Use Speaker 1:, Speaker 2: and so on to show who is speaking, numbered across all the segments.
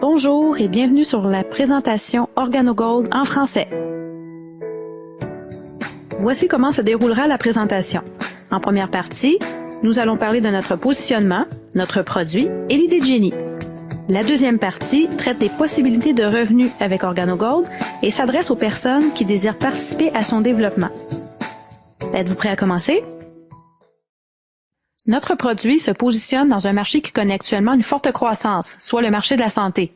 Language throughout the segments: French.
Speaker 1: Bonjour et bienvenue sur la présentation OrganoGold en français. Voici comment se déroulera la présentation. En première partie, nous allons parler de notre positionnement, notre produit et l'idée de génie. La deuxième partie traite des possibilités de revenus avec OrganoGold et s'adresse aux personnes qui désirent participer à son développement. Êtes-vous prêt à commencer? Notre produit se positionne dans un marché qui connaît actuellement une forte croissance, soit le marché de la santé.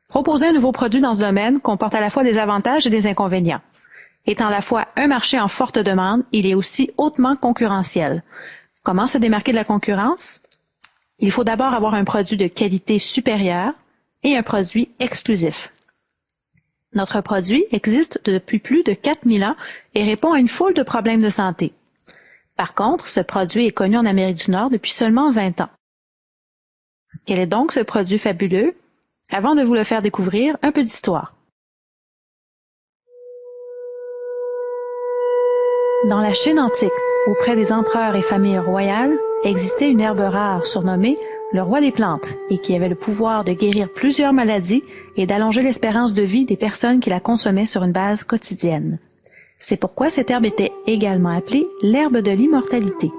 Speaker 1: Proposer un nouveau produit dans ce domaine comporte à la fois des avantages et des inconvénients. Étant à la fois un marché en forte demande, il est aussi hautement concurrentiel. Comment se démarquer de la concurrence? Il faut d'abord avoir un produit de qualité supérieure et un produit exclusif. Notre produit existe depuis plus de 4000 ans et répond à une foule de problèmes de santé. Par contre, ce produit est connu en Amérique du Nord depuis seulement 20 ans. Quel est donc ce produit fabuleux? Avant de vous le faire découvrir, un peu d'histoire. Dans la Chine antique, auprès des empereurs et familles royales, existait une herbe rare surnommée le roi des plantes et qui avait le pouvoir de guérir plusieurs maladies et d'allonger l'espérance de vie des personnes qui la consommaient sur une base quotidienne. C'est pourquoi cette herbe était également appelée l'herbe de l'immortalité.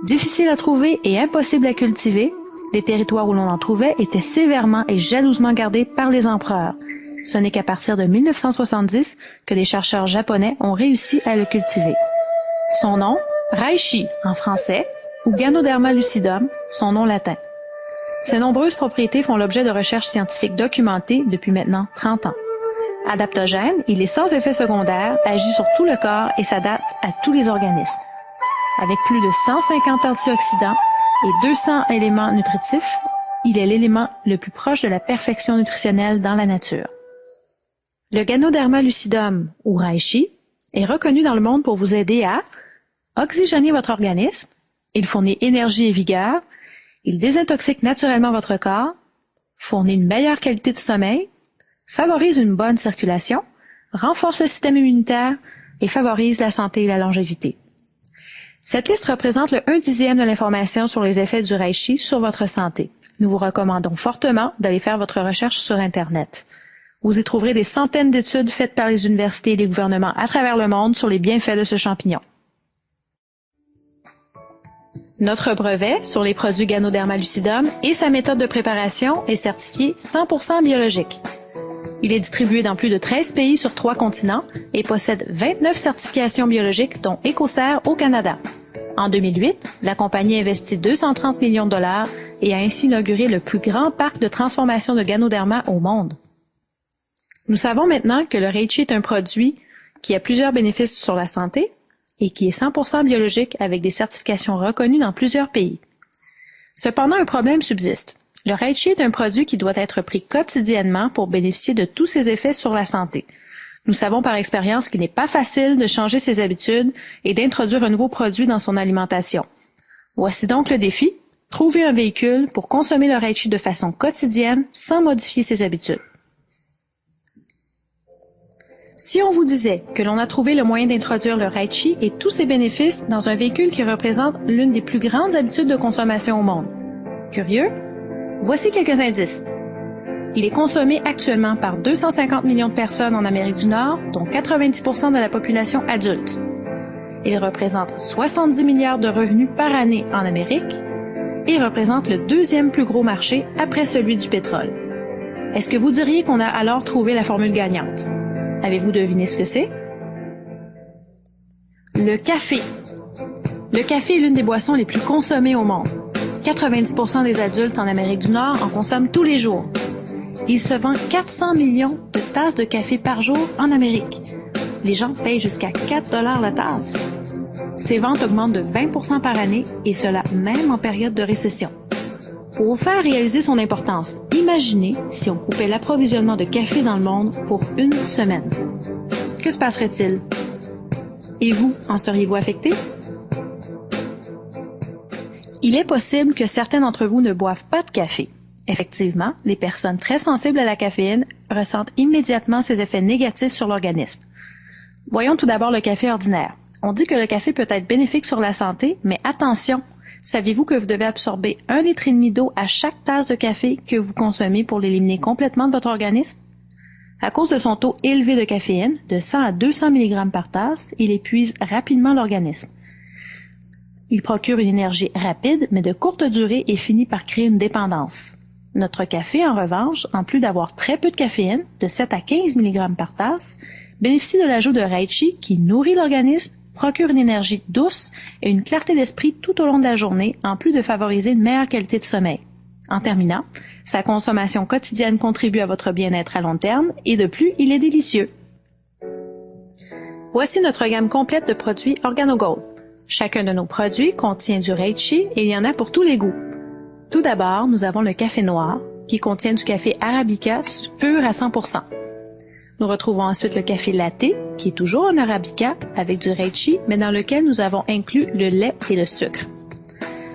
Speaker 1: Difficile à trouver et impossible à cultiver, les territoires où l'on en trouvait étaient sévèrement et jalousement gardés par les empereurs. Ce n'est qu'à partir de 1970 que des chercheurs japonais ont réussi à le cultiver. Son nom, reishi en français, ou Ganoderma lucidum, son nom latin. Ses nombreuses propriétés font l'objet de recherches scientifiques documentées depuis maintenant 30 ans. Adaptogène, il est sans effet secondaire, agit sur tout le corps et s'adapte à tous les organismes. Avec plus de 150 antioxydants et 200 éléments nutritifs, il est l'élément le plus proche de la perfection nutritionnelle dans la nature. Le Ganoderma lucidum, ou reishi, est reconnu dans le monde pour vous aider à oxygéner votre organisme, il fournit énergie et vigueur, il désintoxique naturellement votre corps, fournit une meilleure qualité de sommeil, favorise une bonne circulation, renforce le système immunitaire et favorise la santé et la longévité. Cette liste représente le 1/10 de l'information sur les effets du reishi sur votre santé. Nous vous recommandons fortement d'aller faire votre recherche sur Internet. Vous y trouverez des centaines d'études faites par les universités et les gouvernements à travers le monde sur les bienfaits de ce champignon. Notre brevet sur les produits Ganoderma lucidum et sa méthode de préparation est certifié 100% biologique. Il est distribué dans plus de 13 pays sur 3 continents et possède 29 certifications biologiques dont Écocert au Canada. En 2008, la compagnie investit 230 millions de dollars et a ainsi inauguré le plus grand parc de transformation de Ganoderma au monde. Nous savons maintenant que le reishi est un produit qui a plusieurs bénéfices sur la santé et qui est 100% biologique avec des certifications reconnues dans plusieurs pays. Cependant, un problème subsiste. Le reishi est un produit qui doit être pris quotidiennement pour bénéficier de tous ses effets sur la santé. Nous savons par expérience qu'il n'est pas facile de changer ses habitudes et d'introduire un nouveau produit dans son alimentation. Voici donc le défi, trouver un véhicule pour consommer le reishi de façon quotidienne sans modifier ses habitudes. Si on vous disait que l'on a trouvé le moyen d'introduire le reishi et tous ses bénéfices dans un véhicule qui représente l'une des plus grandes habitudes de consommation au monde. Curieux? Voici quelques indices. Il est consommé actuellement par 250 millions de personnes en Amérique du Nord, dont 90% de la population adulte. Il représente 70 milliards de revenus par année en Amérique et représente le deuxième plus gros marché après celui du pétrole. Est-ce que vous diriez qu'on a alors trouvé la formule gagnante? Avez-vous deviné ce que c'est? Le café. Le café est l'une des boissons les plus consommées au monde. 90% des adultes en Amérique du Nord en consomment tous les jours. Il se vend 400 millions de tasses de café par jour en Amérique. Les gens payent jusqu'à 4 $ la tasse. Ces ventes augmentent de 20% par année et cela même en période de récession. Pour vous faire réaliser son importance, imaginez si on coupait l'approvisionnement de café dans le monde pour une semaine. Que se passerait-il? Et vous, en seriez-vous affecté? Il est possible que certains d'entre vous ne boivent pas de café. Effectivement, les personnes très sensibles à la caféine ressentent immédiatement ses effets négatifs sur l'organisme. Voyons tout d'abord le café ordinaire. On dit que le café peut être bénéfique sur la santé, mais attention, Saviez-vous que vous devez absorber 1,5 litre d'eau à chaque tasse de café que vous consommez pour l'éliminer complètement de votre organisme? À cause de son taux élevé de caféine, de 100 à 200 mg par tasse, il épuise rapidement l'organisme. Il procure une énergie rapide, mais de courte durée et finit par créer une dépendance. Notre café, en revanche, en plus d'avoir très peu de caféine, de 7 à 15 mg par tasse, bénéficie de l'ajout de reishi qui nourrit l'organisme, procure une énergie douce et une clarté d'esprit tout au long de la journée, en plus de favoriser une meilleure qualité de sommeil. En terminant, sa consommation quotidienne contribue à votre bien-être à long terme et de plus, il est délicieux. Voici notre gamme complète de produits OrganoGold. Chacun de nos produits contient du reishi et il y en a pour tous les goûts. Tout d'abord, nous avons le café noir, qui contient du café arabica pur à 100%. Nous retrouvons ensuite le café latte, qui est toujours un arabica avec du reishi, mais dans lequel nous avons inclus le lait et le sucre.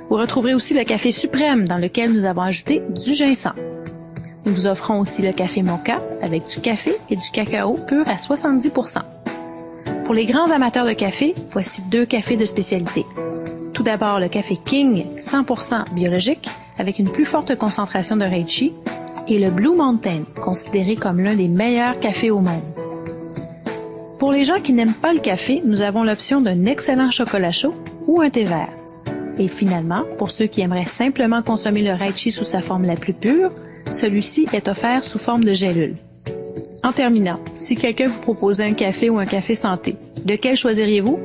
Speaker 1: Vous retrouverez aussi le café suprême, dans lequel nous avons ajouté du ginseng. Nous vous offrons aussi le café mocha, avec du café et du cacao pur à 70%. Pour les grands amateurs de café, voici 2 cafés de spécialité. Tout d'abord, le café King 100% biologique, avec une plus forte concentration de reishi, et le Blue Mountain, considéré comme l'un des meilleurs cafés au monde. Pour les gens qui n'aiment pas le café, nous avons l'option d'un excellent chocolat chaud ou un thé vert. Et finalement, pour ceux qui aimeraient simplement consommer le reishi sous sa forme la plus pure, celui-ci est offert sous forme de gélule. En terminant, si quelqu'un vous proposait un café ou un café santé, lequel choisiriez-vous?